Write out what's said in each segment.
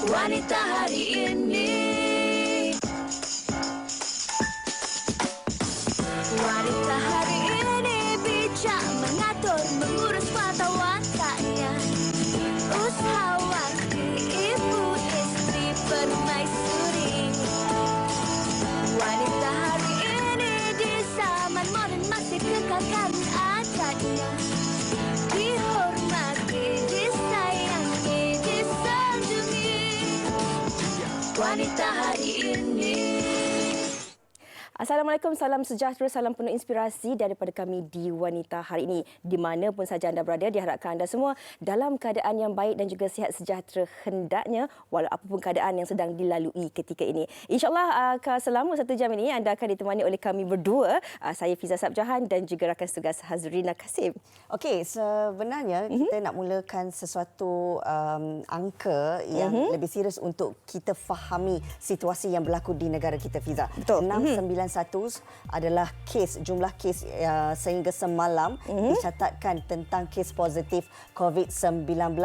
Wanita hari ini. Wanita hari ini bijak mengatur, mengurus mata wataknya. Usahawati, ibu istri permaisuri. Wanita hari ini di zaman modern masih kekalkan adatnya. Dihormati, disayangi, disanjungi. Wanita hari ini. Assalamualaikum, salam sejahtera, salam penuh inspirasi daripada kami di Wanita hari ini. Di mana pun saja anda berada, diharapkan anda semua dalam keadaan yang baik dan juga sihat sejahtera hendaknya walau apapun keadaan yang sedang dilalui ketika ini. InsyaAllah selama 1 jam ini anda akan ditemani oleh kami berdua, saya Fiza Sabjahan dan juga rakan tugas Hazrina Kasim. Okey, sebenarnya kita nak mulakan sesuatu angka yang lebih serius untuk kita fahami situasi yang berlaku di negara kita, Fiza. Betul. 691 adalah jumlah kes sehingga semalam dicatatkan tentang kes positif COVID-19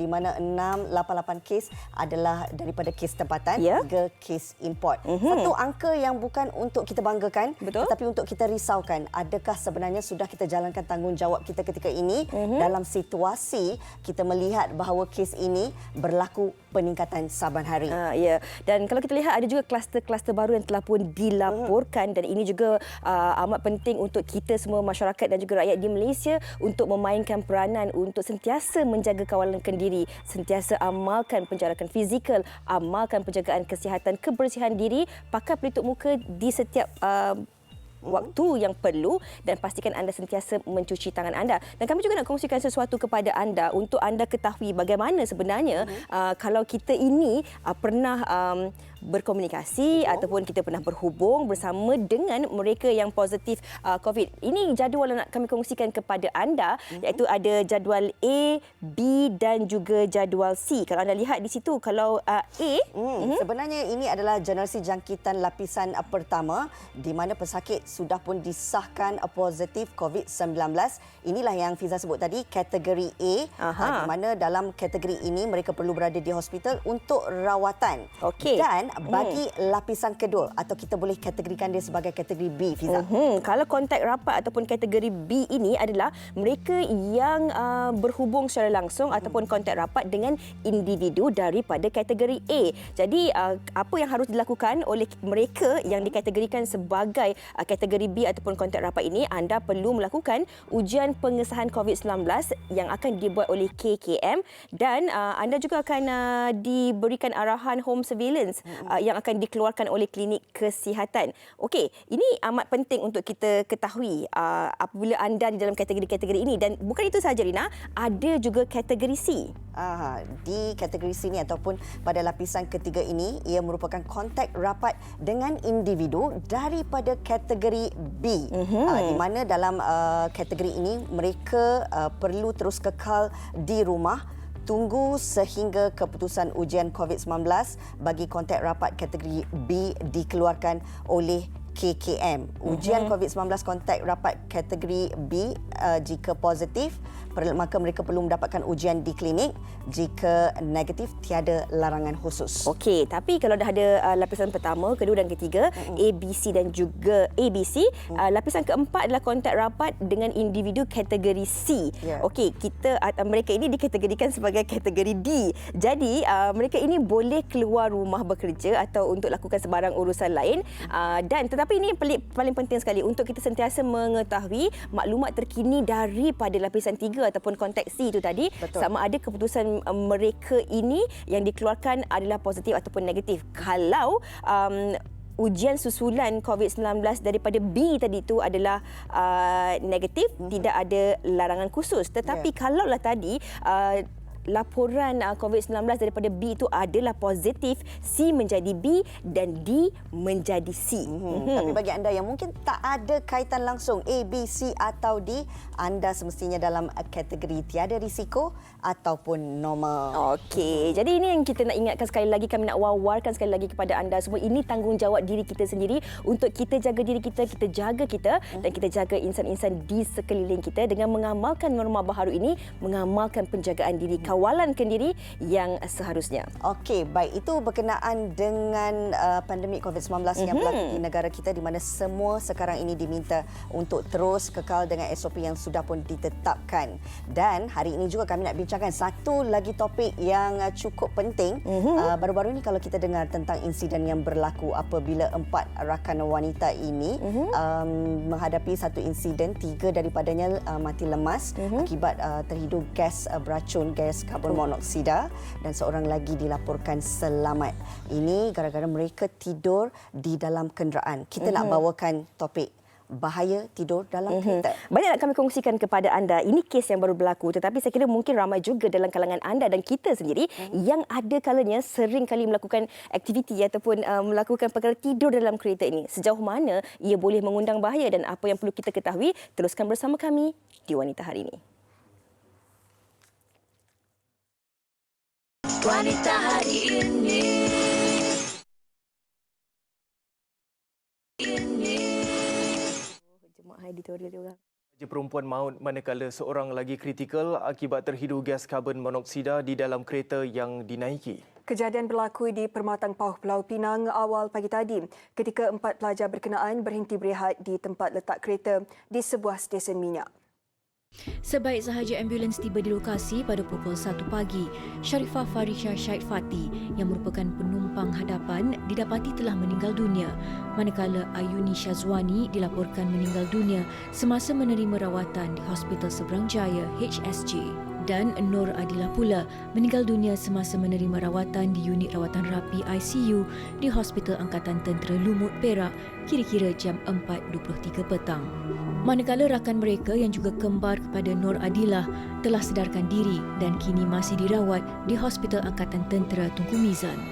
di mana 688 kes adalah daripada kes tempatan, 3 kes import. Satu angka yang bukan untuk kita banggakan, tetapi untuk kita risaukan. Adakah sebenarnya sudah kita jalankan tanggungjawab kita ketika ini dalam situasi kita melihat bahawa kes ini berlaku peningkatan saban hari. Ya, dan kalau kita lihat ada juga kluster-kluster baru yang telah pun dilaporkan dan ini juga amat penting untuk kita semua masyarakat dan juga rakyat di Malaysia untuk memainkan peranan untuk sentiasa menjaga kawalan kendiri, sentiasa amalkan penjarakan fizikal, amalkan penjagaan kesihatan, kebersihan diri, pakai pelitup muka di setiap waktu yang perlu dan pastikan anda sentiasa mencuci tangan anda. Dan kami juga nak kongsikan sesuatu kepada anda untuk anda ketahui bagaimana sebenarnya kalau kita ini pernah berkomunikasi ataupun kita pernah berhubung bersama dengan mereka yang positif COVID. Ini jadual yang nak kami kongsikan kepada anda iaitu ada jadual A, B dan juga jadual C. Kalau anda lihat di situ, kalau A sebenarnya ini adalah generasi jangkitan lapisan pertama di mana pesakit sudah pun disahkan positif COVID-19. Inilah yang Fiza sebut tadi, kategori A, di mana dalam kategori ini mereka perlu berada di hospital untuk rawatan. Dan bagi lapisan kedua atau kita boleh kategorikan dia sebagai kategori B, Fiza. Kalau kontak rapat ataupun kategori B ini adalah mereka yang berhubung secara langsung ataupun kontak rapat dengan individu daripada kategori A. Jadi apa yang harus dilakukan oleh mereka yang dikategorikan sebagai kategori B ataupun kontak rapat ini, anda perlu melakukan ujian pengesahan COVID-19 yang akan dibuat oleh KKM dan anda juga akan diberikan arahan home surveillance yang akan dikeluarkan oleh klinik kesihatan. Okey, ini amat penting untuk kita ketahui apabila anda di dalam kategori-kategori ini. Dan bukan itu sahaja, Rina, ada juga kategori C. Di kategori C ini ataupun pada lapisan ketiga ini, ia merupakan kontak rapat dengan individu daripada kategori B. Di mana dalam kategori ini mereka perlu terus kekal di rumah, tunggu sehingga keputusan ujian COVID-19 bagi kontak rapat kategori B dikeluarkan oleh KKM. Ujian COVID-19 kontak rapat kategori B jika positif, maka mereka perlu mendapatkan ujian di klinik. Jika negatif, tiada larangan khusus. Okey, tapi kalau dah ada lapisan pertama, kedua dan ketiga, A, B, C dan juga ABC, lapisan keempat adalah kontak rapat dengan individu kategori C. Okey, mereka ini dikategorikan sebagai kategori D. Jadi, mereka ini boleh keluar rumah bekerja atau untuk lakukan sebarang urusan lain. Tetapi ini yang paling penting sekali untuk kita sentiasa mengetahui maklumat terkini daripada lapisan 3 ataupun kontak C itu tadi. Sama ada keputusan mereka ini yang dikeluarkan adalah positif ataupun negatif. Kalau ujian susulan COVID-19 daripada B tadi itu adalah negatif, tidak ada larangan khusus. Tetapi kalaulah tadi laporan COVID-19 daripada B itu adalah positif, C menjadi B dan D menjadi C. Tapi bagi anda yang mungkin tak ada kaitan langsung A, B, C atau D, anda semestinya dalam kategori tiada risiko ataupun normal. Okey, jadi ini yang kita nak ingatkan sekali lagi, kami nak wawarkan sekali lagi kepada anda semua. Ini tanggungjawab diri kita sendiri untuk kita jaga diri kita, kita jaga kita dan kita jaga insan-insan di sekeliling kita dengan mengamalkan norma baharu ini, mengamalkan penjagaan diri kawalan kendiri yang seharusnya. Okey, baik. Itu berkenaan dengan pandemik COVID-19 yang berlaku di negara kita, di mana semua sekarang ini diminta untuk terus kekal dengan SOP yang sudah pun ditetapkan. Dan hari ini juga kami nak bincangkan satu lagi topik yang cukup penting. Baru-baru ini kalau kita dengar tentang insiden yang berlaku apabila 4 rakan wanita ini menghadapi satu insiden, 3 daripadanya mati lemas akibat terhidu gas beracun, gas karbon monoksida, dan seorang lagi dilaporkan selamat. Ini gara-gara mereka tidur di dalam kenderaan. Kita nak bawakan topik bahaya tidur dalam kereta. Banyak nak kami kongsikan kepada anda. Ini kes yang baru berlaku, tetapi saya kira mungkin ramai juga dalam kalangan anda dan kita sendiri yang ada kalanya sering kali melakukan aktiviti ataupun melakukan perkara tidur dalam kereta ini. Sejauh mana ia boleh mengundang bahaya dan apa yang perlu kita ketahui? Teruskan bersama kami di Wanita Hari Ini. Wanita Hari Ini. Jemaah editorial dia orang. Perempuan maut manakala seorang lagi kritikal akibat terhidu gas karbon monoksida di dalam kereta yang dinaiki. Kejadian berlaku di Permatang Pauh, Pulau Pinang awal pagi tadi ketika 4 pelajar berkenaan berhenti berehat di tempat letak kereta di sebuah stesen minyak. Sebaik sahaja ambulans tiba di lokasi pada pukul 1 pagi, Sharifah Farisha Syed Fatih yang merupakan penumpang hadapan didapati telah meninggal dunia, manakala Ayuni Syazwani dilaporkan meninggal dunia semasa menerima rawatan di Hospital Seberang Jaya HSJ. Dan Nur Adila pula meninggal dunia semasa menerima rawatan di unit rawatan rapi ICU di Hospital Angkatan Tentera Lumut Perak kira-kira jam 4.23 petang. Manakala rakan mereka yang juga kembar kepada Nur Adilah telah sedarkan diri dan kini masih dirawat di Hospital Angkatan Tentera Tunku Mizan.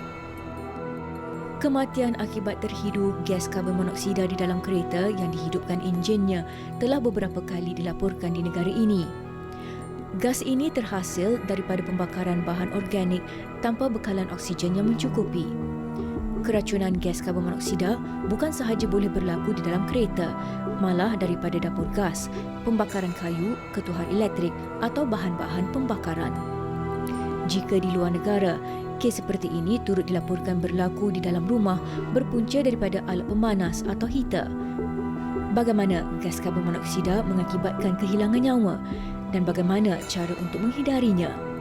Kematian akibat terhidu gas karbon monoksida di dalam kereta yang dihidupkan enjinnya telah beberapa kali dilaporkan di negara ini. Gas ini terhasil daripada pembakaran bahan organik tanpa bekalan oksigen yang mencukupi. Keracunan gas karbon monoksida bukan sahaja boleh berlaku di dalam kereta, malah daripada dapur gas, pembakaran kayu, ketuhar elektrik atau bahan-bahan pembakaran. Jika di luar negara, kes seperti ini turut dilaporkan berlaku di dalam rumah berpunca daripada alat pemanas atau heater. Bagaimana gas karbon monoksida mengakibatkan kehilangan nyawa dan bagaimana cara untuk menghindarinya?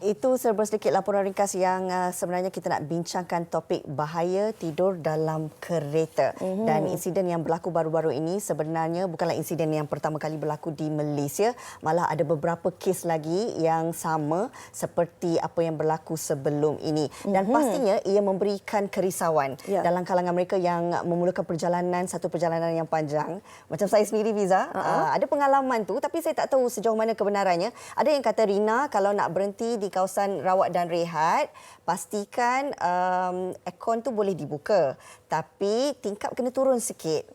Itu serba sedikit laporan ringkas yang sebenarnya kita nak bincangkan topik bahaya tidur dalam kereta. Dan insiden yang berlaku baru-baru ini sebenarnya bukanlah insiden yang pertama kali berlaku di Malaysia. Malah ada beberapa kes lagi yang sama seperti apa yang berlaku sebelum ini. Dan pastinya ia memberikan kerisauan dalam kalangan mereka yang memulakan satu perjalanan yang panjang. Macam saya sendiri, Fiza, ada pengalaman tu tapi saya tak tahu sejauh mana kebenarannya. Ada yang kata, Rina, kalau nak berhenti di kawasan rawat dan rehat, pastikan aircon tu boleh dibuka. Tapi tingkap kena turun sikit.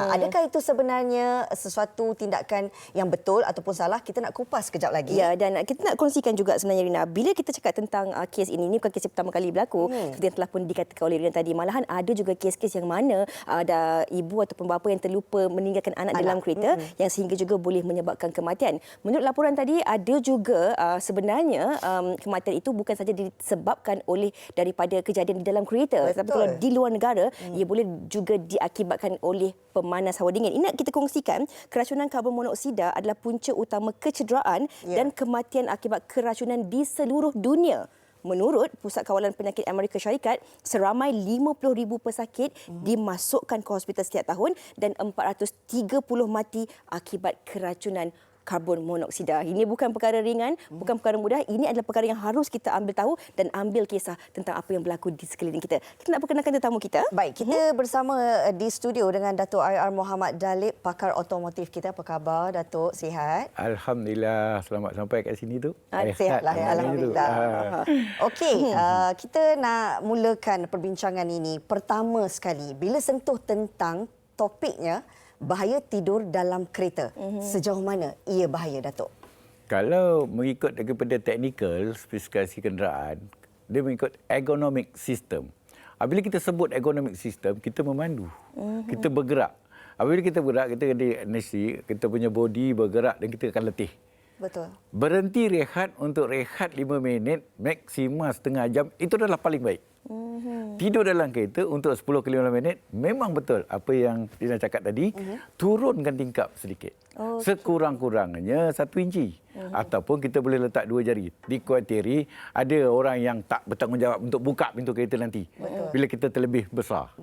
Adakah itu sebenarnya sesuatu tindakan yang betul ataupun salah? Kita nak kupas kejap lagi. Ya, dan kita nak kongsikan juga sebenarnya, Rina, bila kita cakap tentang kes ini bukan kes yang pertama kali berlaku. Seperti yang telah pun dikatakan oleh Rina tadi. Malahan ada juga kes-kes yang mana ada ibu ataupun bapa yang terlupa meninggalkan anak dalam kereta yang sehingga juga boleh menyebabkan kematian. Menurut laporan tadi, ada juga sebenarnya kematian itu bukan saja disebabkan oleh daripada kejadian di dalam kereta. Betul. Tapi kalau di luar negara, ia boleh juga diakibatkan oleh pemanas hawa dingin. Ini nak kita kongsikan, keracunan karbon monoksida adalah punca utama kecederaan dan kematian akibat keracunan di seluruh dunia. Menurut Pusat Kawalan Penyakit Amerika Syarikat, seramai 50,000 pesakit dimasukkan ke hospital setiap tahun dan 430 mati akibat keracunan karbon monoksida. Ini bukan perkara ringan, bukan perkara mudah. Ini adalah perkara yang harus kita ambil tahu dan ambil kisah tentang apa yang berlaku di sekeliling kita. Kita nak perkenalkan tetamu kita. Baik, kita bersama di studio dengan Datuk IR Muhammad Dalip, pakar otomotif kita. Apa khabar, Datuk? Sihat? Alhamdulillah, selamat sampai kat sini tu. Sihatlah, alhamdulillah. Okey, kita nak mulakan perbincangan ini. Pertama sekali, bila sentuh tentang topiknya, bahaya tidur dalam kereta. Sejauh mana ia bahaya, Datuk? Kalau mengikut daripada teknikal spesifikasi kenderaan, dia mengikut ergonomic system. Bila kita sebut ergonomic system, kita memandu, kita bergerak. Apabila kita bergerak, kita ada energi, kita punya body bergerak dan kita akan letih. Betul. Berhenti rehat untuk rehat 5 minit, maksima setengah jam, itu adalah paling baik. Tidur dalam kereta untuk 10 ke 15 minit, memang betul apa yang Dina cakap tadi, turunkan tingkap sedikit. Sekurang-kurangnya 1 inci. Ataupun kita boleh letak 2 jari. Dikuatiri ada orang yang tak bertanggungjawab untuk buka pintu kereta nanti. Bila kita terlebih besar.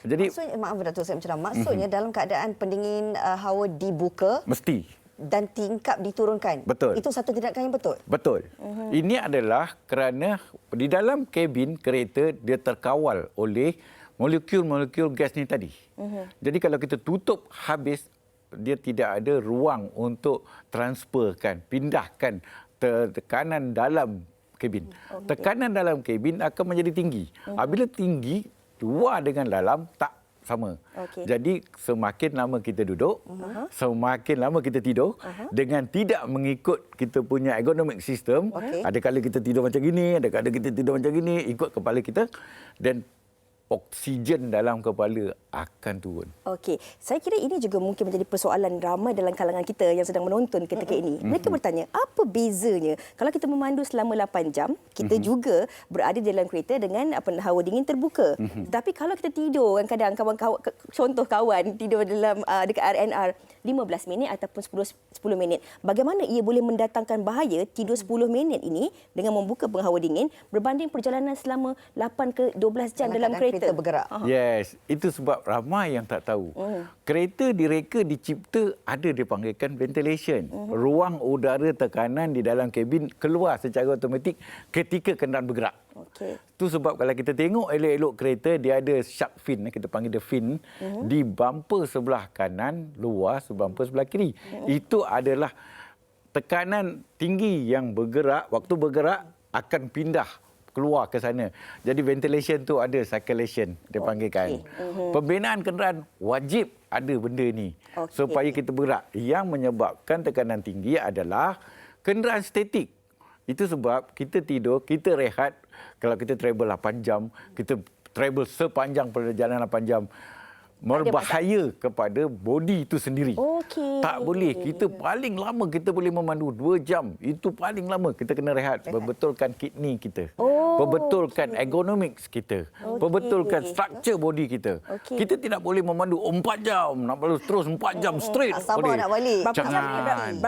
Jadi, Maksudnya, maaf Datuk Seri Menceram, maksudnya dalam keadaan pendingin hawa dibuka mesti. dan tingkap diturunkan. Betul. Itu satu tindakan yang betul. Betul. Ini adalah kerana di dalam kabin kereta dia terkawal oleh molekul-molekul gas ni tadi. Jadi kalau kita tutup habis, dia tidak ada ruang untuk transferkan, pindahkan tekanan dalam kabin. Tekanan dalam kabin akan menjadi tinggi. Apabila tinggi, luar dengan dalam tak sama. Jadi semakin lama kita duduk, semakin lama kita tidur dengan tidak mengikut kita punya ergonomic system. Ada kala kita tidur macam gini, ada kala kita tidur macam gini, ikut kepala kita dan oksigen dalam kepala akan turun. Okey, saya kira ini juga mungkin menjadi persoalan ramai dalam kalangan kita yang sedang menonton ketika ini. Mereka bertanya, apa bezanya kalau kita memandu selama 8 jam, kita juga berada di dalam kereta dengan hawa dingin terbuka. Tapi kalau kita tidur, kadang-kadang kawan-kawan, contoh kawan tidur dalam dekat RNR 15 minit ataupun 10 minit. Bagaimana ia boleh mendatangkan bahaya tidur 10 minit ini dengan membuka penghawa dingin berbanding perjalanan selama 8 ke 12 jam dalam kereta bergerak. Yes, itu sebab ramai yang tak tahu. Kereta direka, dicipta ada dipanggilkan ventilation. Ruang udara tekanan di dalam kabin keluar secara automatik ketika kenderaan bergerak. Itu sebab kalau kita tengok elok-elok kereta, dia ada shark fin, kita panggil dia fin, di bumper sebelah kanan, luar bumper sebelah kiri. Itu adalah tekanan tinggi yang bergerak, waktu bergerak akan pindah keluar ke sana. Jadi ventilation tu ada circulation dia panggilkan. Pembinaan kenderaan wajib ada benda ni supaya kita bergerak. Yang menyebabkan tekanan tinggi adalah kenderaan statik. Itu sebab kita tidur, kita rehat. Kalau kita travel 8 jam, kita travel sepanjang perjalanan 8 jam, berbahaya kepada body itu sendiri. Tak boleh. Kita paling lama kita boleh memandu 2 jam. Itu paling lama kita kena rehat. Perbetulkan kidney kita. Perbetulkan ergonomics kita. Perbetulkan struktur body kita. Kita tidak boleh memandu 4 jam. Nak lalu terus 4 jam straight. Sabar nak balik.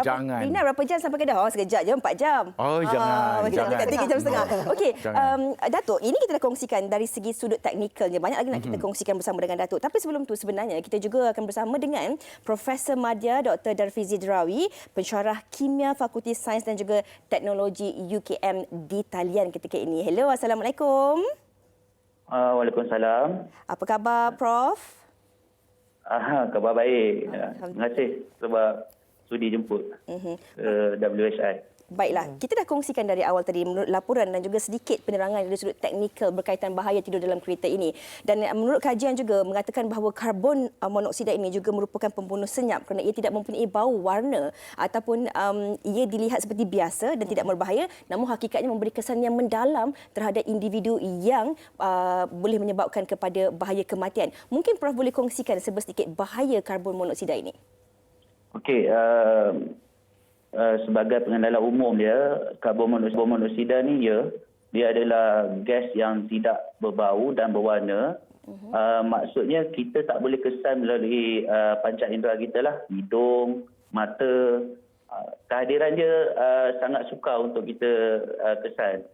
Jangan. Lina, berapa jam sampai Kedah? Sekejap je, 4 jam. Jangan. Dekat 3 jam setengah. Okey, Datuk, ini kita dah kongsikan dari segi sudut teknikalnya. Banyak lagi nak kita kongsikan bersama dengan Datuk. Tapi sebelum tu sebenarnya kita juga akan bersama dengan Profesor Madya Dr. Darfizi Drawi, pensyarah kimia Fakulti Sains dan juga Teknologi UKM di talian ketika ini. Hello, Assalamualaikum. Waalaikumsalam. Apa khabar, Prof? Khabar baik. Terima kasih sebab sudi jemput ke WHI. Baiklah, kita dah kongsikan dari awal tadi menurut laporan dan juga sedikit penerangan dari sudut teknikal berkaitan bahaya tidur dalam kereta ini. Dan menurut kajian juga mengatakan bahawa karbon monoksida ini juga merupakan pembunuh senyap kerana ia tidak mempunyai bau, warna ataupun ia dilihat seperti biasa dan tidak berbahaya, namun hakikatnya memberi kesan yang mendalam terhadap individu yang boleh menyebabkan kepada bahaya kematian. Mungkin Prof boleh kongsikan sedikit bahaya karbon monoksida ini. Okey, sebagai pengenalan umum dia, karbon monoksida ni dia adalah gas yang tidak berbau dan berwarna. Maksudnya kita tak boleh kesan melalui panca indera kita lah, hidung, mata. Kehadiran dia sangat sukar untuk kita kesan.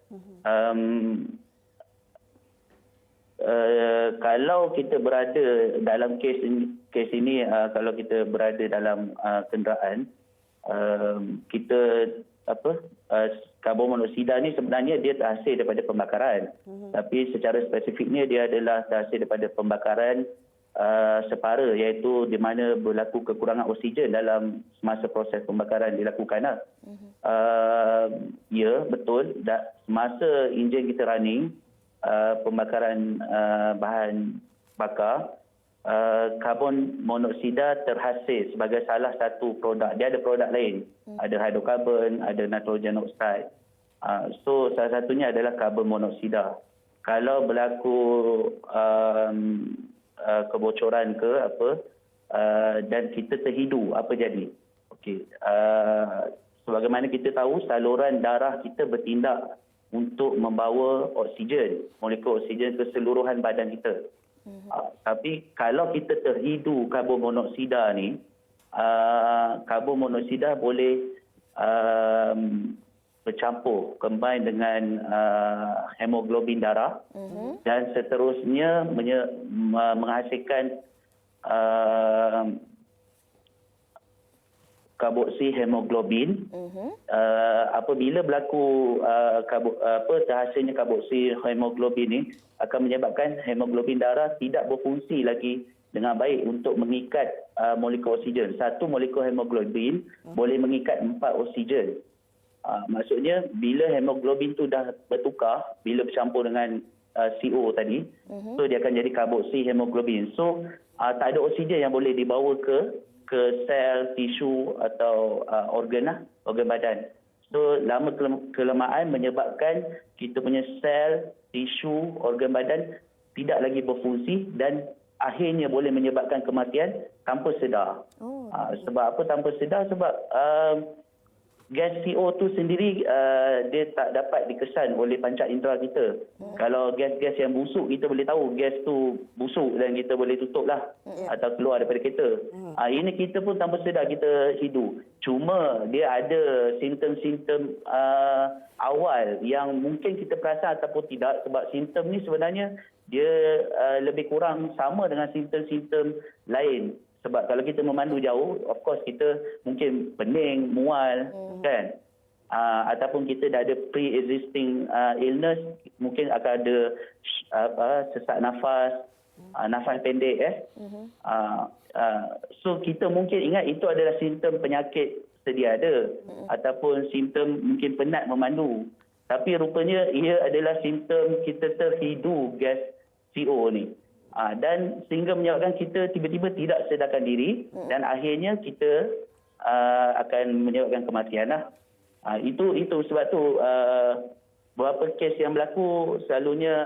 Kalau kita berada dalam kes ini, kalau kita berada dalam kenderaan, kita karbon monoksida ni sebenarnya dia terhasil daripada pembakaran. Tapi secara spesifiknya dia adalah terhasil daripada pembakaran separa, iaitu di mana berlaku kekurangan oksigen dalam semasa proses pembakaran dilakukan. Ya, betul. Semasa enjin kita running, pembakaran bahan bakar, karbon monoksida terhasil sebagai salah satu produk. Dia ada produk lain. Ada hidrokarbon, ada nitrogen oksida. So salah satunya adalah karbon monoksida. Kalau berlaku kebocoran ke dan kita terhidu, apa jadi? Okey, sebagaimana kita tahu, saluran darah kita bertindak untuk membawa oksigen, molekul oksigen ke seluruhan badan kita. Tapi kalau kita terhidu karbon monoksida ni, karbon monoksida boleh bercampur, combine dengan hemoglobin darah dan seterusnya menghasilkan karboksi hemoglobin. Apabila berlaku terhasilnya karboksi hemoglobin ni akan menyebabkan hemoglobin darah tidak berfungsi lagi dengan baik untuk mengikat molekul oksigen. Satu molekul hemoglobin boleh mengikat 4 oksigen. Maksudnya bila hemoglobin tu dah bertukar, bila bercampur dengan CO tadi, so dia akan jadi karboksi hemoglobin. So tak ada oksigen yang boleh dibawa ke sel, tisu atau organ badan. So lama kelamaan menyebabkan kita punya sel, tisu, organ badan tidak lagi berfungsi dan akhirnya boleh menyebabkan kematian tanpa sedar. Sebab apa tanpa sedar? Sebab gas CO tu sendiri dia tak dapat dikesan oleh panca indera kita. Kalau gas-gas yang busuk, kita boleh tahu gas tu busuk dan kita boleh tutup lah atau keluar daripada kereta. Ini kita pun tanpa sedar kita hidu. Cuma dia ada simptom-simptom awal yang mungkin kita perasan ataupun tidak, sebab simptom ni sebenarnya dia lebih kurang sama dengan simptom-simptom lain. Sebab kalau kita memandu jauh, of course kita mungkin pening, mual, kan? Ataupun kita dah ada pre-existing illness, mungkin akan ada sesak nafas, nafas pendek. So kita mungkin ingat itu adalah simptom penyakit sedia ada, ataupun simptom mungkin penat memandu. Tapi rupanya ia adalah simptom kita terhidu gas CO ni. Dan sehingga menyebabkan kita tiba-tiba tidak sedarkan diri dan akhirnya kita akan menyebabkan kematian lah. Itu sebab tu beberapa kes yang berlaku selalunya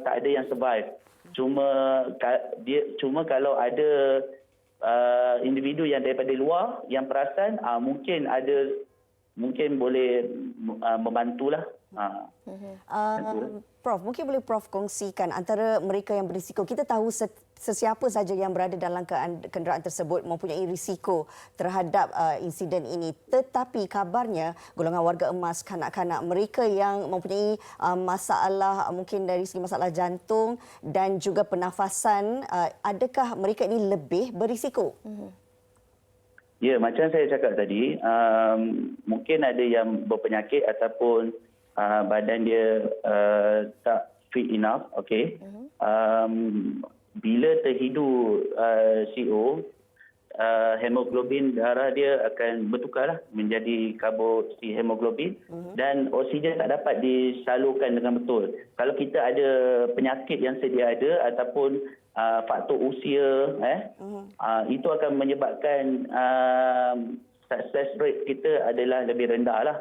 tak ada yang survive. Cuma kalau ada individu yang daripada luar yang perasan, mungkin boleh membantulah. Prof, mungkin boleh Prof kongsikan antara mereka yang berisiko. Kita tahu sesiapa saja yang berada dalam kenderaan tersebut mempunyai risiko terhadap insiden ini. Tetapi kabarnya golongan warga emas, kanak-kanak, mereka yang mempunyai masalah, mungkin dari segi masalah jantung dan juga pernafasan, adakah mereka ini lebih berisiko? Ya, macam saya cakap tadi, mungkin ada yang berpenyakit ataupun badan dia tak fit enough, okey. Bila terhidu CO, hemoglobin darah dia akan bertukarlah menjadi karboksi hemoglobin dan oksigen tak dapat disalurkan dengan betul. Kalau kita ada penyakit yang sedia ada ataupun faktor usia, itu akan menyebabkan success rate kita adalah lebih rendah lah.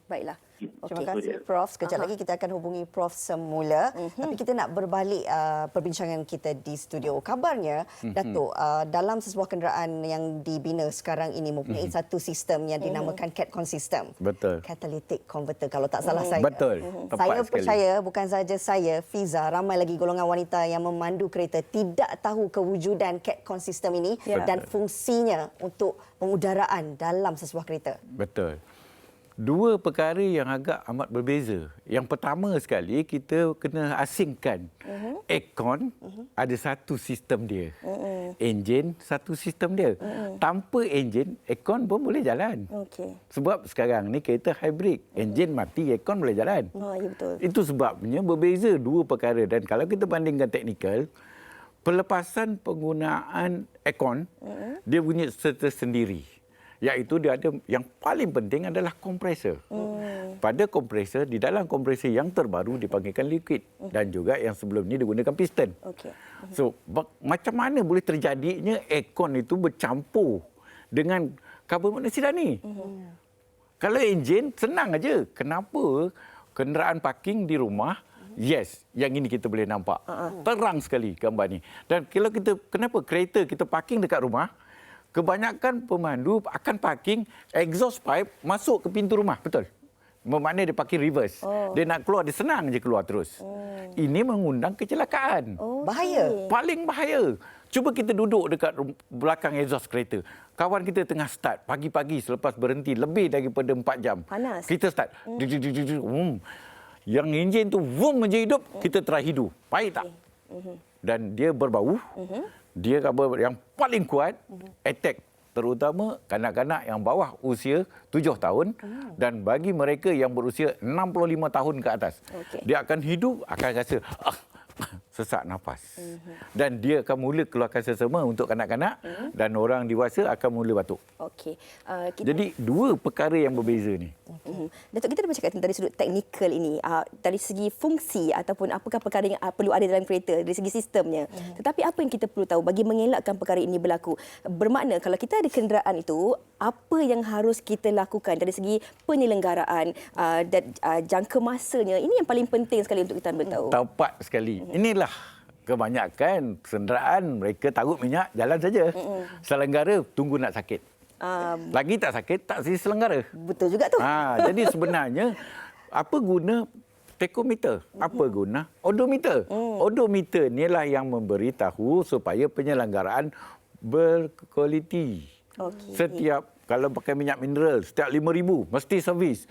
Baiklah. Terima kasih Prof. Sekejap lagi kita akan hubungi Prof semula. Tapi kita nak berbalik perbincangan kita di studio. Kabarnya, Datuk, dalam sebuah kenderaan yang dibina sekarang ini mempunyai satu sistem yang dinamakan CATCON system. Betul. Catalytic converter, kalau tak salah saya. Betul. Saya Tepat percaya, bukan saja saya, Fiza, ramai lagi golongan wanita yang memandu kereta tidak tahu kewujudan CATCON system ini dan fungsinya untuk pengudaraan dalam sebuah kereta. Betul. Dua perkara yang agak amat berbeza. Yang pertama sekali, kita kena asingkan. Aircon ada satu sistem dia. Enjin satu sistem dia. Tanpa enjin, aircon pun boleh jalan. Sebab sekarang ni kereta hybrid. Enjin mati, aircon boleh jalan. Ya, betul. Itu sebabnya berbeza dua perkara. Dan kalau kita bandingkan teknikal, pelepasan penggunaan aircon, dia punya tersendiri. Iaitu dia ada yang paling penting adalah kompresor. Pada kompresor, di dalam kompresor yang terbaru dipanggilkan liquid dan juga yang sebelum ni digunakan piston. So, macam mana boleh terjadinya aircon itu bercampur dengan karbon monoksida ni? Kalau enjin senang aja. Kenapa kenderaan parking di rumah Yes, yang ini kita boleh nampak. Terang sekali gambar ni. Dan kalau kita, kenapa kereta kita parking dekat rumah, kebanyakan pemandu akan parking exhaust pipe masuk ke pintu rumah. Betul? Bermakna dia parking reverse. Dia nak keluar, dia senang je keluar terus. Ini mengundang kecelakaan. Bahaya. Paling bahaya. Cuba kita duduk dekat belakang exhaust kereta. Kawan kita tengah start pagi-pagi selepas berhenti lebih daripada 4 jam. Panas. Kita start. Yang enjin tu je hidup, kita try hidup. Baik tak? Dan dia berbau. Dia yang paling kuat attack, terutama kanak-kanak yang bawah usia 7 tahun dan bagi mereka yang berusia 65 tahun ke atas. Dia akan hidup, akan rasa sesak nafas. Dan dia akan mula keluarkan sesama untuk kanak-kanak dan orang dewasa akan mula batuk. Okey. Jadi dua perkara yang berbeza ni. Datuk, kita dah bercakap tentang dari sudut teknikal ini, dari segi fungsi ataupun apakah perkara yang perlu ada dalam kereta dari segi sistemnya. Tetapi apa yang kita perlu tahu bagi mengelakkan perkara ini berlaku? Bermakna kalau kita ada kenderaan itu, apa yang harus kita lakukan dari segi penyelenggaraan dan jangka masanya? Ini yang paling penting sekali untuk kita ambil tahu. Tepat sekali. Inilah kebanyakan kenderaan mereka taruh minyak jalan saja. Selenggara tunggu nak sakit. Lagi tak sakit tak si selenggara. Betul juga tu. Jadi sebenarnya apa guna tachometer? Apa guna odometer? Odometer inilah yang memberitahu supaya penyelenggaraan berkualiti. Setiap kalau pakai minyak mineral setiap 5,000 mesti servis.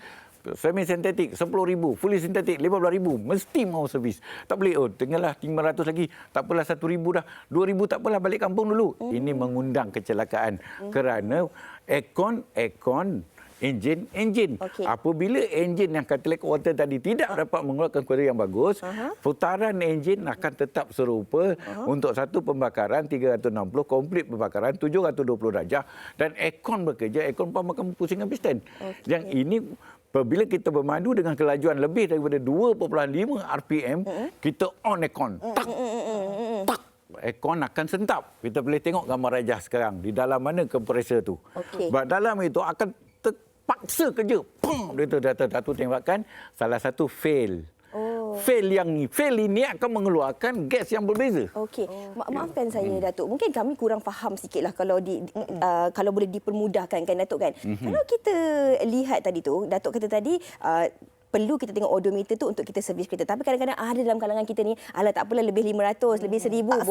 Semi sintetik 10,000, fully sintetik 15,000, mesti mau servis. Tak boleh tinggallah 500 lagi, tak apalah 1,000 dah, 2,000 tak apalah balik kampung dulu. Ini mengundang kecelakaan kerana aircon enjin. Apabila enjin yang catalytic water tadi tidak dapat mengeluarkan kualiti yang bagus, putaran enjin akan tetap serupa untuk satu pembakaran 360, komplit pembakaran 720 darjah dan aircon bekerja, aircon pump akan pusingkan piston. Yang ini apabila kita bermadu dengan kelajuan lebih daripada 2.5 RPM, kita on aircon. Tak. Aircon akan sentap. Kita boleh tengok gambar rajah sekarang. Di dalam mana kompresor tu. Dalam itu akan terpaksa kerja. Pum! Dia satu tembakan. Salah satu fail. Fail ini akan mengeluarkan gas yang berbeza. Okey. Maafkan saya Datuk. Mungkin kami kurang faham sikitlah kalau kalau boleh dipermudahkan kan Datuk kan. Kalau kita lihat tadi tu, Datuk kata tadi perlu kita tengok odometer tu untuk kita servis kereta. Tapi kadang-kadang ada dalam kalangan kita ni, alah tak apalah lebih 500, lebih 1,000,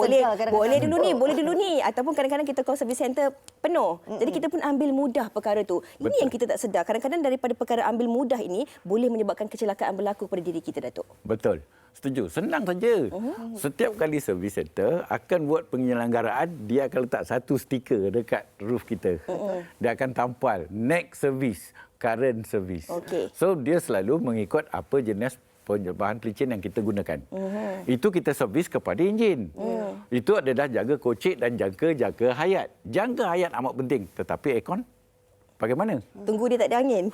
boleh dulu ni. Ataupun kadang-kadang kita call service center penuh. Jadi kita pun ambil mudah perkara tu. Ini yang kita tak sedar. Kadang-kadang daripada perkara ambil mudah ini boleh menyebabkan kecelakaan berlaku pada diri kita, Datuk. Betul. Setuju. Senang saja. Setiap kali service center akan buat penyelenggaraan, dia akan letak satu stiker dekat roof kita. Dia akan tampal next service, current service. So dia selalu mengikut apa jenis bahan pelicin yang kita gunakan. Itu kita servis kepada enjin. Itu adalah jaga kocik dan jaga hayat. Jaga hayat amat penting. Tetapi aircon bagaimana? Tunggu dia tak ada angin.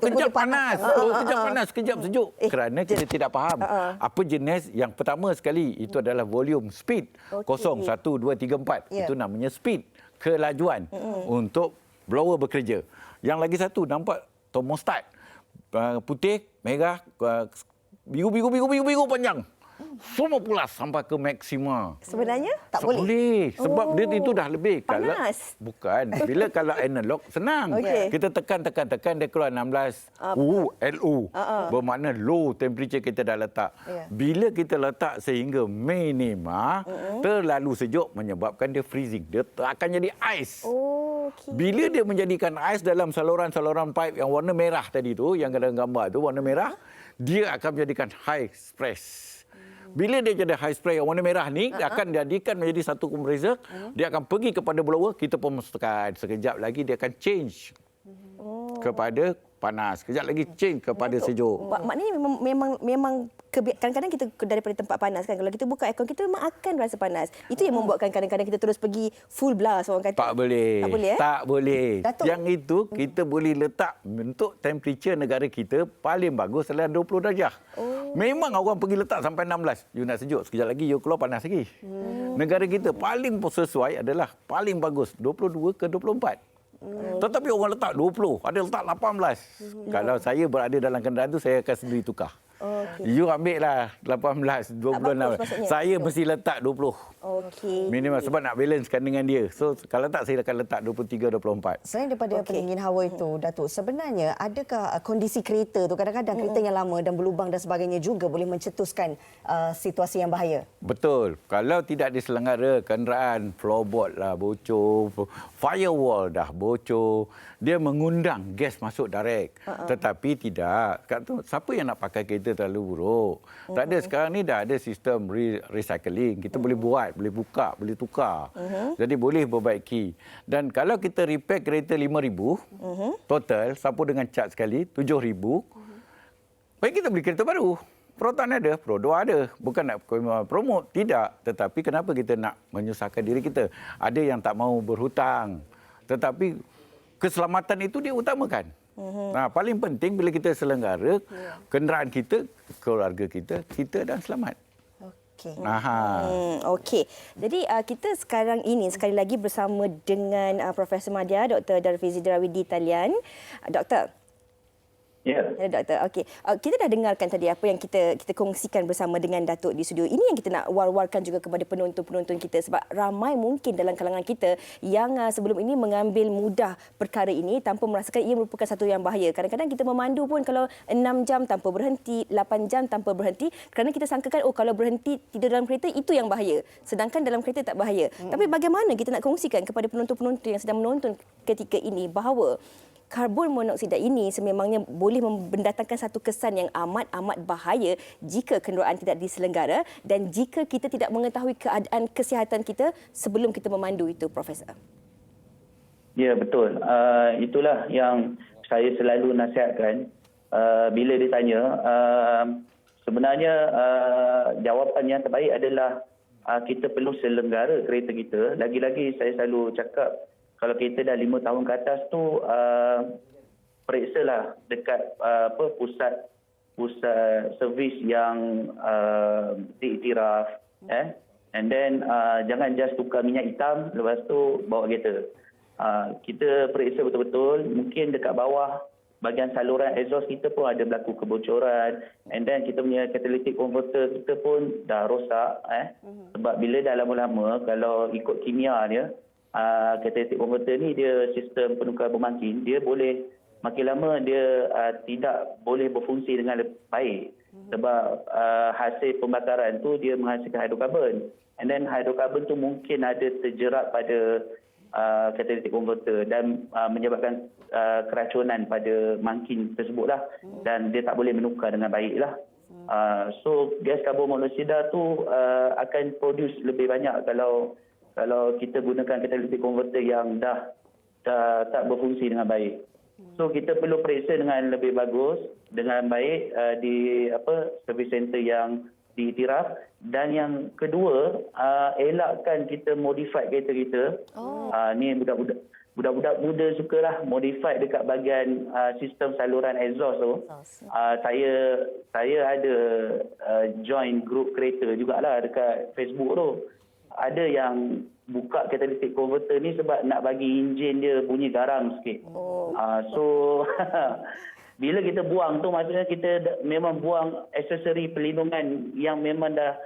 Kejap panas. Kejap panas, kejap sejuk. Kerana kita tidak faham. Apa jenis yang pertama sekali itu adalah volume, speed. 0, 1, 2, 3, 4. Itu namanya speed. Kelajuan untuk blower bekerja. Yang lagi satu nampak thermostat. Putih, merah, biru panjang. Semua pulas sampai ke maksima. Sebenarnya tak boleh. Sebab dia itu dah lebih. Panas. Bila kalau analog senang. Kita tekan dia keluar 16 LO. Bermakna low temperature kita dah letak. Bila kita letak sehingga minima, terlalu sejuk menyebabkan dia freezing. Dia akan jadi ais. Bila dia menjadikan ais dalam saluran pipe yang warna merah tadi tu, yang ada gambar tu warna merah, dia akan menjadikan high stress. Bila dia jadi high spray yang warna merah ni, dia akan jadikan menjadi satu kompresor. Dia akan pergi kepada blower, kita pun tekan. Sekejap lagi dia akan change kepada panas. Sekejap lagi change kepada sejuk. Maknanya memang kadang-kadang kita daripada tempat panas kan, kalau kita buka aircon kita memang akan rasa panas. Itu yang membuatkan kadang-kadang kita terus pergi full blast orang kata. Tak boleh. Tak boleh. Tak boleh. Datuk. Yang itu kita boleh letak untuk temperature negara kita paling bagus adalah 20 darjah. Memang orang pergi letak sampai 16. You nak sejuk, sekejap lagi you keluar panas lagi. Negara kita paling sesuai adalah paling bagus 22 ke 24. Tetapi orang letak 20, ada letak 18. Kalau saya berada dalam kenderaan tu, saya akan sendiri tukar. You ambil lah 18, 26. maksudnya? Saya mesti letak 20. Okey. Minimal sebab nak balancekan dengan dia. So kalau tak saya akan letak 23, 24. Selain daripada pendingin hawa itu, Datuk, sebenarnya adakah kondisi kereta tu kadang-kadang kereta yang lama dan berlubang dan sebagainya juga boleh mencetuskan situasi yang bahaya? Betul. Kalau tidak diselenggara, kenderaan floorboard lah bocor, firewall dah bocor, dia mengundang gas masuk direct. Tetapi tidak. Siapa yang nak pakai kereta terlalu buruk? Tak ada. Sekarang ni dah ada sistem recycling. Kita boleh buat, boleh buka, boleh tukar. Jadi boleh perbaiki. Dan kalau kita repair kereta 5,000, total, siapa dengan cat sekali, 7,000, baik kita beli kereta baru. Proton ada, Pro2 ada. Bukan nak promote, tidak. Tetapi kenapa kita nak menyusahkan diri kita? Ada yang tak mahu berhutang. Tetapi keselamatan itu dia utamakan. Nah, paling penting bila kita selenggara, kenderaan kita, keluarga kita dan selamat. Okey. Okey. Jadi kita sekarang ini sekali lagi bersama dengan Profesor Madya, Dr. Darfizi Drawi di talian. Doktor. Ya. Ya, Doktor. Okey. Kita dah dengarkan tadi apa yang kita kongsikan bersama dengan Datuk di studio. Ini yang kita nak war-warkan juga kepada penonton-penonton kita sebab ramai mungkin dalam kalangan kita yang sebelum ini mengambil mudah perkara ini tanpa merasakan ia merupakan satu yang bahaya. Kadang-kadang kita memandu pun kalau 6 jam tanpa berhenti, 8 jam tanpa berhenti kerana kita sangkakan kalau berhenti tidur dalam kereta itu yang bahaya. Sedangkan dalam kereta tak bahaya. Tapi bagaimana kita nak kongsikan kepada penonton-penonton yang sedang menonton ketika ini bahawa karbon monoksida ini sememangnya boleh mendatangkan satu kesan yang amat-amat bahaya jika kenderaan tidak diselenggara dan jika kita tidak mengetahui keadaan kesihatan kita sebelum kita memandu itu, Profesor. Ya, betul. Itulah yang saya selalu nasihatkan bila ditanya. Sebenarnya jawapan yang terbaik adalah kita perlu selenggara kereta kita. Lagi-lagi saya selalu cakap, kalau kita dah 5 tahun ke atas tu, periksalah dekat pusat servis yang diiktiraf. And then jangan just tukar minyak hitam, lepas tu bawa kereta. Kita periksa betul-betul, mungkin dekat bawah bahagian saluran exhaust kita pun ada berlaku kebocoran. And then kita punya catalytic converter kita pun dah rosak. Sebab bila dah lama-lama, kalau ikut kimia dia, catalytic converter ni dia sistem penukar bermakin, dia boleh makin lama dia tidak boleh berfungsi dengan baik sebab hasil pembakaran tu dia menghasilkan hidrokarbon, and then hidrokarbon tu mungkin ada terjerat pada catalytic converter dan menyebabkan keracunan pada makin tersebutlah, dan dia tak boleh menukar dengan baiklah. So gas karbon monoksida tu akan produce lebih banyak kalau kita gunakan catalytic converter yang dah tak berfungsi dengan baik. So kita perlu periksa dengan lebih bagus, dengan baik di service center yang diiktiraf. Dan yang kedua, elakkan kita modify kereta kita. Ni budak-budak muda sukalah modify dekat bahagian sistem saluran exhaust tu. Saya ada join group kereta jugalah dekat Facebook tu. Ada yang buka catalytic converter ni sebab nak bagi enjin dia bunyi garam sikit. So bila kita buang tu maksudnya kita memang buang aksesori pelindungan yang memang dah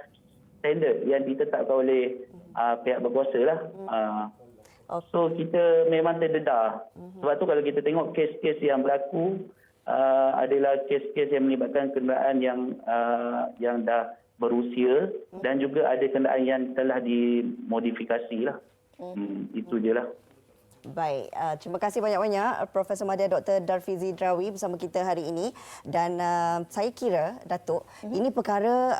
standard yang ditetapkan oleh pihak berkuasa lah. So kita memang terdedah. Sebab tu kalau kita tengok kes-kes yang berlaku adalah kes-kes yang melibatkan kenderaan yang dah berusia dan juga ada kenderaan yang telah dimodifikasi lah. Itu je lah. Baik, terima kasih banyak-banyak Profesor Madya Dr. Darfizi Drawi bersama kita hari ini. Dan saya kira, Datuk, ini perkara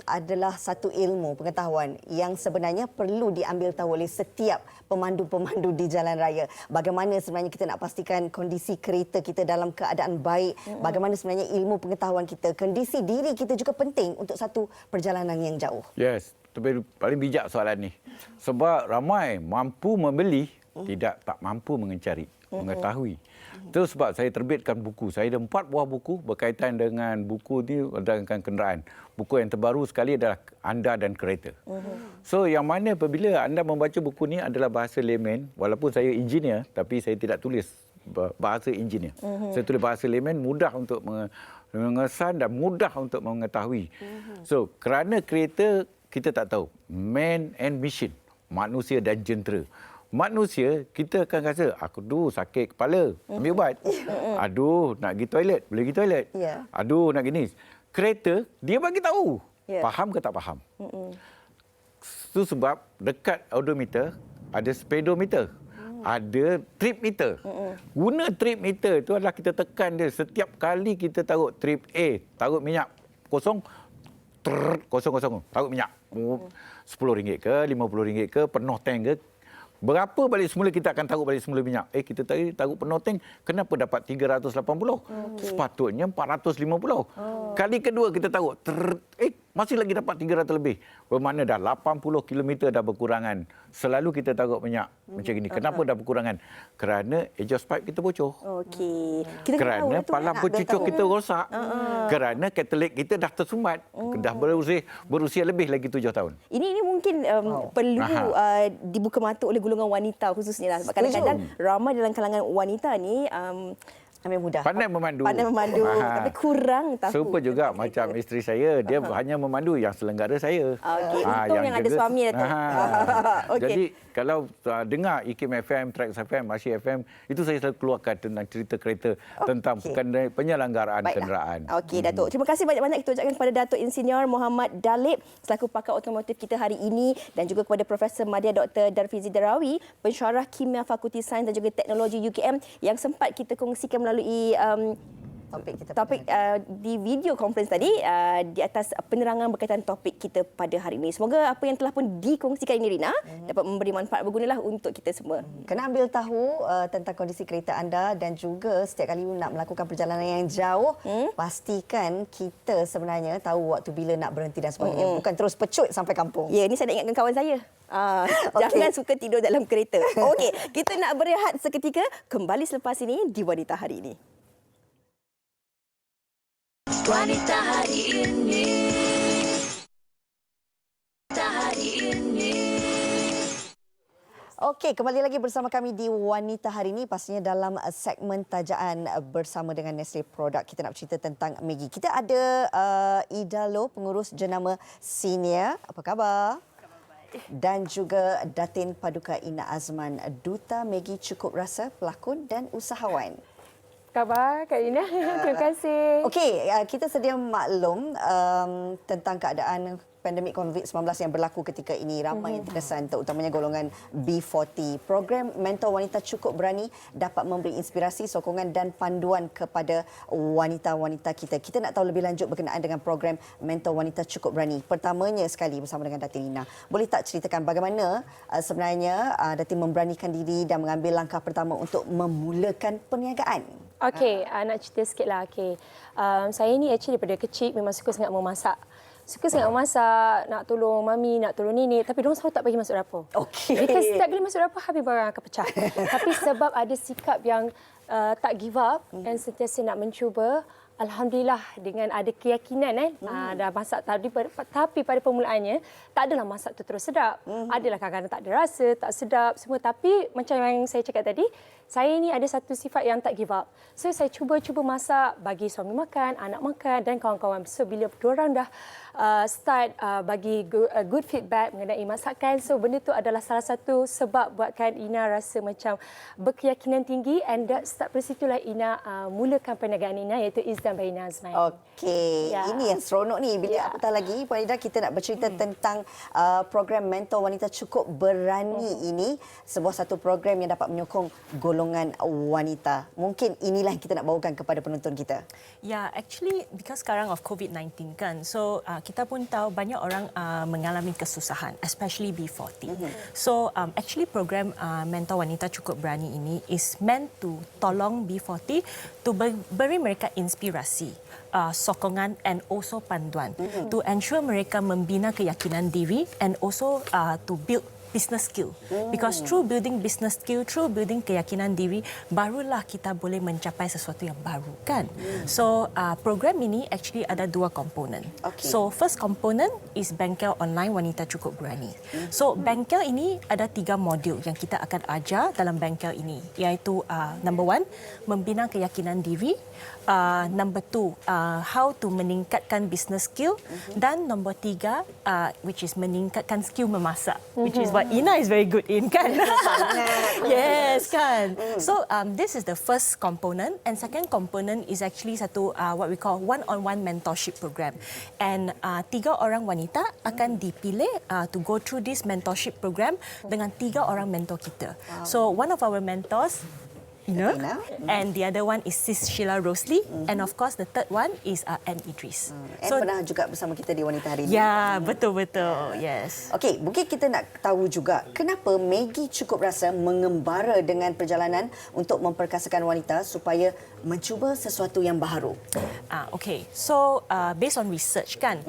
adalah satu ilmu pengetahuan yang sebenarnya perlu diambil tahu oleh setiap pemandu-pemandu di jalan raya. Bagaimana sebenarnya kita nak pastikan kondisi kereta kita dalam keadaan baik, bagaimana sebenarnya ilmu pengetahuan kita, kondisi diri kita juga penting untuk satu perjalanan yang jauh. Yes, paling bijak soalan ni. Sebab ramai mampu membeli, tak mampu mengetahui. Itu sebab saya terbitkan buku. Saya ada 4 buah buku berkaitan dengan buku ni dengan kenderaan. Buku yang terbaru sekali adalah Anda dan Kereta. So yang mana apabila anda membaca buku ni adalah bahasa layman, walaupun saya engineer tapi saya tidak tulis bahasa engineer. Saya tulis bahasa layman, mudah untuk mengesan dan mudah untuk mengetahui. So, kerana kereta kita tak tahu man and machine, manusia dan jentera. Manusia, kita akan rasa, aduh sakit kepala, ambil ubat. Aduh nak pergi toilet, boleh pergi toilet. Aduh nak gini. Kereta, dia bagi tahu. Faham ke tak faham? Itu sebab dekat odometer ada speedometer. Ada trip meter. Guna trip meter itu adalah kita tekan dia. Setiap kali kita taruh trip A, taruh minyak kosong, kosong, taruh minyak. RM10 ke, RM50 ke, penuh tank ke. Berapa balik semula kita akan taruh balik semula minyak? Kita tadi taruh penuh tank, kenapa dapat 380? Sepatutnya 450. Kali kedua kita taruh, masih lagi dapat 300 lebih. Bermakna dah 80 km dah berkurangan. Selalu kita taruh minyak macam ini. Kenapa dah berkurangan? Kerana exhaust pipe kita bocor. Kerana palang pencucuk kita rosak. Kerana catalytic kita dah tersumbat. Dah berusia lebih lagi 7 tahun. Ini mungkin perlu dibuka mata oleh golongan wanita khususnya lah. Sebab kadang-kadang ramai dalam kalangan wanita ni ambil mudah. Pandai memandu. Tapi kurang tahu. Super juga macam isteri saya, dia hanya memandu yang selenggara saya. Untung yang ada suami Datuk. Jadi kalau dengar IKIM FM, Trax FM, Asyik FM, itu saya selalu keluarkan tentang cerita kereta, tentang penyelenggaraan kenderaan. Okey Datuk. Terima kasih banyak-banyak kita ucapkan kepada Datuk Insinyur Muhammad Dalip selaku pakar otomotif kita hari ini, dan juga kepada Profesor Madya Dr. Darfizi Darawi, pensyarah Kimia Fakulti Sains dan juga Teknologi UKM yang sempat kita kongsikan melalui topik di video conference tadi di atas penerangan berkaitan topik kita pada hari ini. Semoga apa yang telah pun dikongsikan ini, Rina, dapat memberi manfaat bergunalah untuk kita semua. Kena ambil tahu tentang kondisi kereta anda, dan juga setiap kali nak melakukan perjalanan yang jauh, pastikan kita sebenarnya tahu waktu bila nak berhenti dan sebagainya. Bukan terus pecut sampai kampung. Ya, ini saya nak ingatkan kawan saya. Jangan suka tidur dalam kereta. Okey, kita nak berehat seketika. Kembali selepas ini di Wanita Hari Ini. Wanita Hari Ini. Wanita Hari Ini. Okey, kembali lagi bersama kami di Wanita Hari Ini, pastinya dalam segmen tajaan bersama dengan Nestle Product. Kita nak cerita tentang Maggi. Kita ada Ida Loh, pengurus jenama senior. Apa khabar? Dan juga Datin Paduka Ina Azman, Duta Maggi Cukup Rasa, pelakon dan usahawan. Khabar Kak Ina? Terima kasih. Okey, kita sedia maklum tentang keadaan pandemik COVID-19 yang berlaku ketika ini. Ramai yang terkesan, terutamanya golongan B40. Program Mentor Wanita Cukup Berani dapat memberi inspirasi, sokongan dan panduan kepada wanita-wanita kita. Kita nak tahu lebih lanjut berkenaan dengan program Mentor Wanita Cukup Berani. Pertamanya sekali bersama dengan Datin Lina. Boleh tak ceritakan bagaimana sebenarnya Datin memberanikan diri dan mengambil langkah pertama untuk memulakan perniagaan? Okey, nak cerita sikitlah. Okey. Saya ni actually daripada kecil memang suka sangat memasak. Nak tolong mami, nak tolong nenek, tapi diorang selalu tak bagi masuk dapur. Okey. Because setiap kali masuk dapur, habis barang akan pecah. Tapi sebab ada sikap yang tak give up dan sentiasa nak mencuba, alhamdulillah dengan ada keyakinan dah masak tadi, tapi pada permulaannya tak adalah masak tu terus sedap. Adalah kadang-kadang tak ada rasa, tak sedap semua, tapi macam yang saya cakap tadi, saya ni ada satu sifat yang tak give up. So saya cuba masak, bagi suami makan, anak makan dan kawan-kawan. So bila diorang dah start bagi good feedback mengenai masakan, so benda tu adalah salah satu sebab buatkan Ina rasa macam berkeyakinan tinggi, and start dari situlah Ina mulakan perniagaan Ina, iaitu Izzan by Ina Azman. Okey, ini yang seronok ni. Bila apatah lagi, Puan Ida, kita nak bercerita tentang program Mentor Wanita Cukup Berani ini. Sebuah satu program yang dapat menyokong golongan wanita. Mungkin inilah yang kita nak bawakan kepada penonton kita. Ya, actually because sekarang of COVID-19 kan. So kita pun tahu banyak orang mengalami kesusahan, especially B40. So actually program Mentor Wanita Cukup Berani ini is meant to tolong B40 to beri mereka inspirasi, sokongan and also panduan to ensure mereka membina keyakinan diri and also to build business skill. Because through building business skill, through building keyakinan diri, barulah kita boleh mencapai sesuatu yang baru, kan? So, program ini actually ada 2 komponen. So, first component is bengkel online Wanita Cukup Berani. So, bengkel ini ada 3 modul yang kita akan ajar dalam bengkel ini, iaitu number 1, membina keyakinan diri, number 2, how to meningkatkan business skill, dan number 3, which is meningkatkan skill memasak, which is what Ina is very good in, kan? Yes, kan? So this is the first component, and second component is actually satu what we call one-on-one mentorship program, and 3 orang wanita akan dipilih to go through this mentorship program dengan 3 orang mentor kita. So one of our mentors, Ina, and the other one is Sis Sheila Rosli, and of course the third one is Anne Idris. So pernah juga bersama kita di Wanita Hari ini. Ya, betul-betul. Yes. Okey, mungkin kita nak tahu juga kenapa Maggie Cukup Rasa mengembara dengan perjalanan untuk memperkasakan wanita supaya mencuba sesuatu yang baru. Okay, so based on research, kan,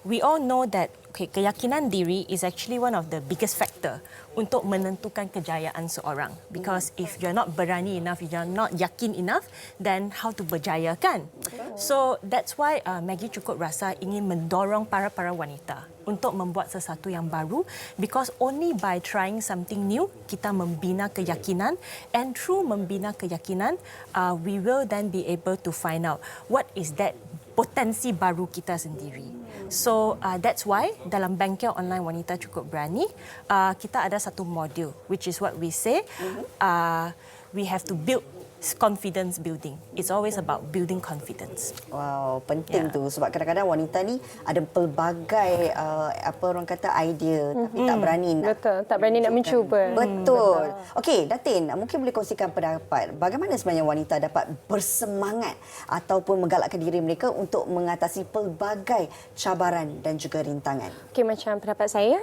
we all know that keyakinan diri is actually one of the biggest factor untuk menentukan kejayaan seorang. Because if you're not berani enough, if you're not yakin enough, then how to berjaya, kan? So that's why Maggie Cukup Rasa ingin mendorong para wanita untuk membuat sesuatu yang baru, because only by trying something new kita membina keyakinan, and through membina keyakinan we will then be able to find out what is that potensi baru kita sendiri. So that's why dalam bengkel online Wanita Cukup Berani kita ada satu modul, which is what we say we have to build confidence building. It's always about building confidence. Wow, penting tu sebab kadang-kadang wanita ni ada pelbagai apa orang kata idea tapi tak berani nak. Betul, tak berani nak mencuba. Betul. Okey, Datin, mungkin boleh kongsikan pendapat bagaimana sebenarnya wanita dapat bersemangat ataupun menggalakkan diri mereka untuk mengatasi pelbagai cabaran dan juga rintangan. Okey, macam pendapat saya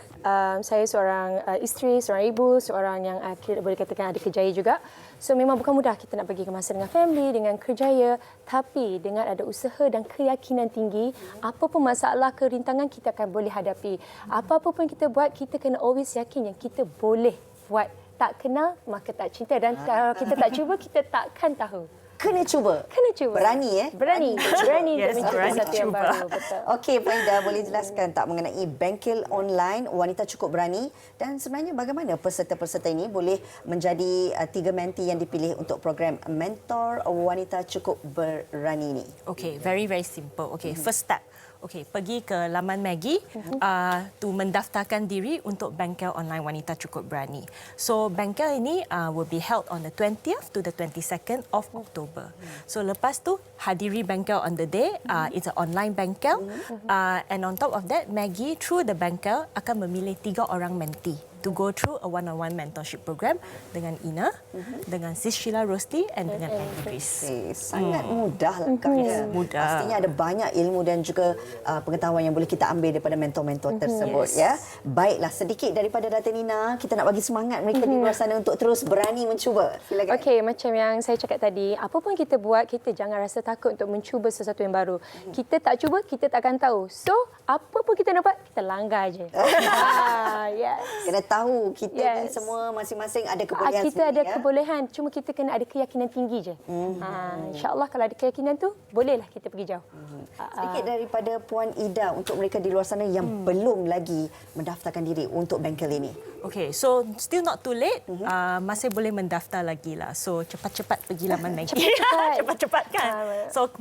seorang isteri, seorang ibu, seorang yang boleh katakan ada kerjaya juga. So memang bukan mudah kita nak bagi masa dengan family, dengan kerjaya, tapi dengan ada usaha dan keyakinan tinggi, apa pun masalah kerintangan kita akan boleh hadapi. Apa-apa pun kita buat, kita kena always yakin yang kita boleh buat. Tak kenal, maka tak cinta, dan kalau kita tak cuba, kita takkan tahu. Kena cuba. Kena cuba. Berani Berani Yes, untuk mencuba berani sesuatu yang cuba. baru. Betul. Okey, Farida, boleh jelaskan tak mengenai bengkel online Wanita Cukup Berani dan sebenarnya bagaimana peserta-peserta ini boleh menjadi 3 mentee yang dipilih untuk program Mentor Wanita Cukup Berani ini? Okay, very simple. Okay, first step. Okay, pergi ke laman Maggie to mendaftarkan diri untuk bengkel online Wanita Cukup Berani. So bengkel ini will be held on the 20th to the 22nd of October. So lepas tu hadiri bengkel on the day. It's an online bengkel, and on top of that, Maggie through the bengkel akan memilih 3 orang mentee to go through a one-on-one mentorship program dengan Ina, dengan Sis Sheila Rosli, and dengan Anne Idris. Sangat mudah langkahnya. Mudah. Pastinya ada banyak ilmu dan juga pengetahuan yang boleh kita ambil daripada mentor-mentor tersebut. Ya. Baiklah, sedikit daripada Datin Ina, kita nak bagi semangat mereka di luar sana untuk terus berani mencuba. Silakan. Okey, macam yang saya cakap tadi, apa pun kita buat, kita jangan rasa takut untuk mencuba sesuatu yang baru. Kita tak cuba, kita takkan tahu. So, apa pun kita nak buat, kita langgar je. Yes. Kena tahu kita ni semua masing-masing ada kebolehan kita sendiri. ada kebolehan, cuma kita kena ada keyakinan tinggi je. InsyaAllah kalau ada keyakinan tu, bolehlah kita pergi jauh. Sedikit daripada Puan Ida untuk mereka di luar sana yang belum lagi mendaftarkan diri untuk bengkel ini. Okay, so still not too late. Masih boleh mendaftar lagi lah. So cepat-cepat pergi laman Maggie. Cepat-cepat kan. So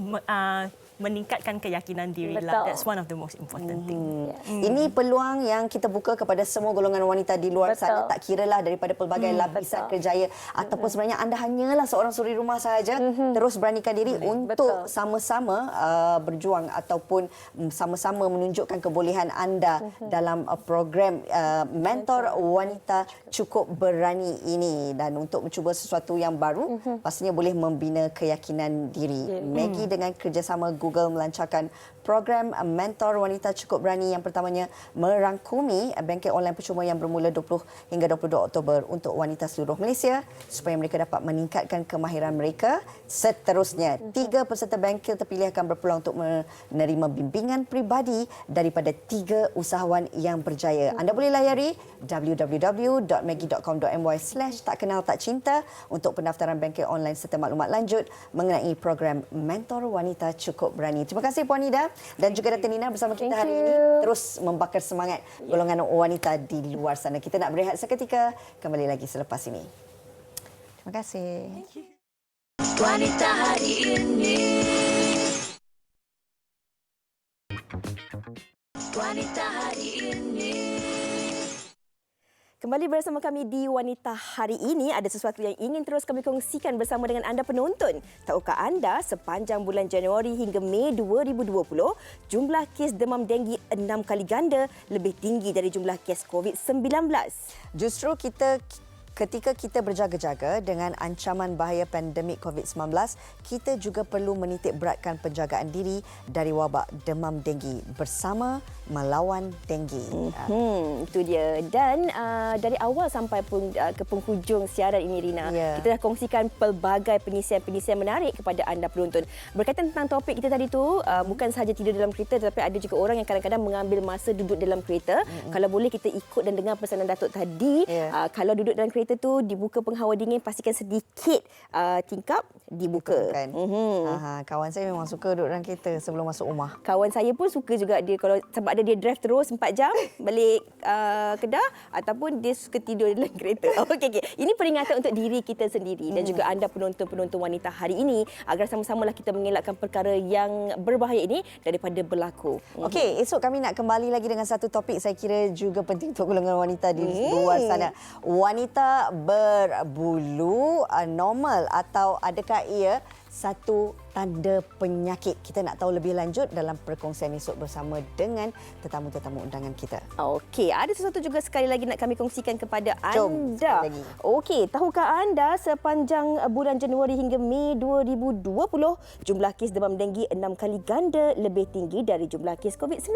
meningkatkan keyakinan diri lah. That's one of the most important thing. Ini peluang yang kita buka kepada semua golongan wanita di luar sana, tak kiralah daripada pelbagai lapisan kerjaya ataupun sebenarnya anda hanyalah seorang suri rumah sahaja, terus beranikan diri untuk sama-sama berjuang ataupun sama-sama menunjukkan kebolehan anda dalam program Mentor Wanita Cukup Berani ini, dan untuk mencuba sesuatu yang baru pastinya boleh membina keyakinan diri. Maggie dengan kerjasama Google Google melancarkan program Mentor Wanita Cukup Berani yang pertamanya merangkumi bengkel online percuma yang bermula 20 hingga 22 Oktober untuk wanita seluruh Malaysia supaya mereka dapat meningkatkan kemahiran mereka. Seterusnya, 3 peserta bengkel terpilih akan berpeluang untuk menerima bimbingan peribadi daripada 3 usahawan yang berjaya. Anda boleh layari www.maggie.com.my/takkenaltakcinta untuk pendaftaran bengkel online serta maklumat lanjut mengenai program Mentor Wanita Cukup Berani. Terima kasih Puan Nida dan juga Datin Nina bersama kita hari ini terus membakar semangat golongan wanita di luar sana. Kita nak berehat seketika, kembali lagi selepas ini. Terima kasih. Wanita hari ini. Wanita hari ini. Kembali bersama kami di Wanita Hari Ini. Ada sesuatu yang ingin terus kami kongsikan bersama dengan anda penonton. Tahukah anda sepanjang bulan Januari hingga Mei 2020, jumlah kes demam denggi 6 kali ganda lebih tinggi dari jumlah kes COVID-19. Justru ketika kita berjaga-jaga dengan ancaman bahaya pandemik COVID-19, kita juga perlu menitik beratkan penjagaan diri dari wabak demam denggi bersama melawan denggi. Itu dia. Dan dari awal sampai pun ke penghujung siaran ini, Rina, kita dah kongsikan pelbagai pengisian-pengisian menarik kepada anda penonton. Berkaitan tentang topik kita tadi tu, bukan sahaja tidur dalam kereta tetapi ada juga orang yang kadang-kadang mengambil masa duduk dalam kereta. Kalau boleh kita ikut dan dengar pesanan Datuk tadi, kalau duduk dalam kereta tu dibuka penghawa dingin, pastikan sedikit tingkap dibuka. Kawan saya memang suka duduk dalam kereta sebelum masuk rumah. Kawan saya pun suka juga dia kalau sebab ada dia drive terus 4 jam balik Kedah ataupun dia suka tidur dalam kereta. Okey. Ini peringatan untuk diri kita sendiri dan juga anda penonton-penonton wanita hari ini agar sama-samalah kita mengelakkan perkara yang berbahaya ini daripada berlaku. Okey, esok kami nak kembali lagi dengan satu topik saya kira juga penting untuk golongan wanita di luar sana. Wanita berbulu normal atau adakah ia satu tanda penyakit? Kita nak tahu lebih lanjut dalam perkongsian esok bersama dengan tetamu-tetamu undangan kita. Okey, ada sesuatu juga sekali lagi nak kami kongsikan kepada Jom, anda. lagi. Okey, tahukah anda sepanjang bulan Januari hingga Mei 2020, jumlah kes demam denggi 6 kali ganda lebih tinggi dari jumlah kes COVID-19.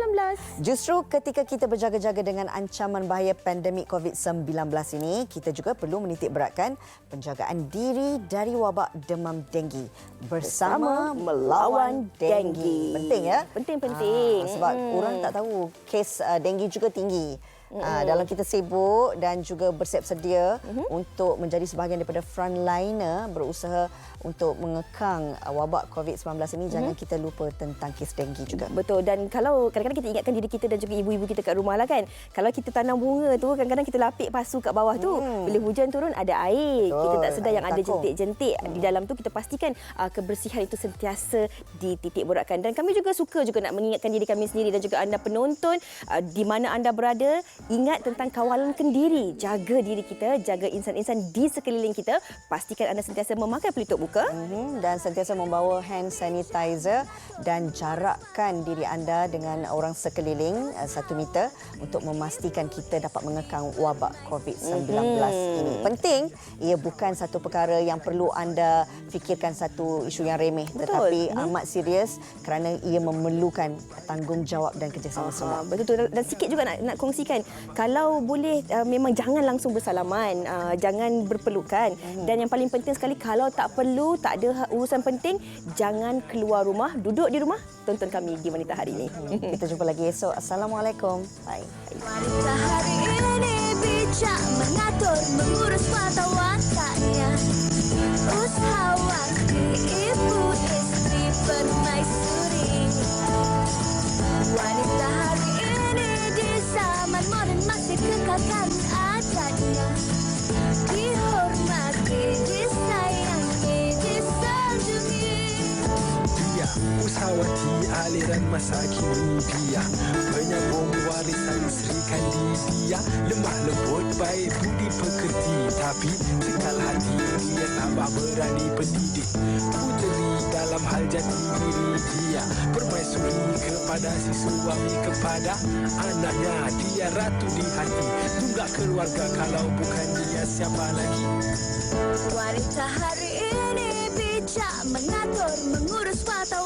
Justru ketika kita berjaga-jaga dengan ancaman bahaya pandemik COVID-19 ini, kita juga perlu menitik beratkan penjagaan diri dari wabak demam denggi bersama melawan denggi. Penting ya? Penting. Sebab orang tak tahu kes denggi juga tinggi. Dalam kita sibuk dan juga bersiap sedia untuk menjadi sebahagian daripada frontliner berusaha untuk mengekang wabak COVID-19 ini, jangan kita lupa tentang kes denggi juga. Betul. Dan kalau kadang-kadang kita ingatkan diri kita dan juga ibu-ibu kita kat rumah lah kan. Kalau kita tanam bunga tu, kadang-kadang kita lapik pasu kat bawah tu. Bila hujan turun ada air. Betul, kita tak sedar yang ada takung. jentik-jentik di dalam tu. Kita pastikan kebersihan itu sentiasa dititik beratkan. Dan kami juga suka juga nak mengingatkan diri kami sendiri dan juga anda penonton di mana anda berada, ingat tentang kawalan kendiri. Jaga diri kita, jaga insan-insan di sekeliling kita. Pastikan anda sentiasa memakai pelitup muka. Dan sentiasa membawa hand sanitizer dan jarakkan diri anda dengan orang sekeliling 1 meter untuk memastikan kita dapat mengekang wabak COVID-19 ini. Penting, ia bukan satu perkara yang perlu anda fikirkan satu isu yang remeh. Betul. Tetapi amat serius kerana ia memerlukan tanggungjawab dan kerjasama semua. Betul. Dan sikit juga nak kongsikan, kalau boleh memang jangan langsung bersalaman, jangan berpelukan. Dan yang paling penting sekali, kalau tak perlu, tak ada urusan penting, jangan keluar rumah, duduk di rumah, tonton kami di Wanita Hari Ini. Kita jumpa lagi esok. Assalamualaikum. Bye. Wanita hari ini bijak mengatur, mengurus mata watanya. Usahawan, ibu, istri, permaisuri. Wanita hari ini di zaman moden masih kekalkan adatnya. Dihormati, disayangi, disanjungi. Dia usahawati aliran masa kini, dia penyambung warisan Sri Kandidia. Lemah lembut baik budi pekerti, tapi sekal hati dia tambah berani pendidik. Puteri dalam hal jati diri dia, permaisuri kepada si suami, kepada anaknya. Dia ratu di hati, tunggak keluarga, kalau bukan dia siapa lagi? Wanita hari ini bijak mengatur, mengurus mata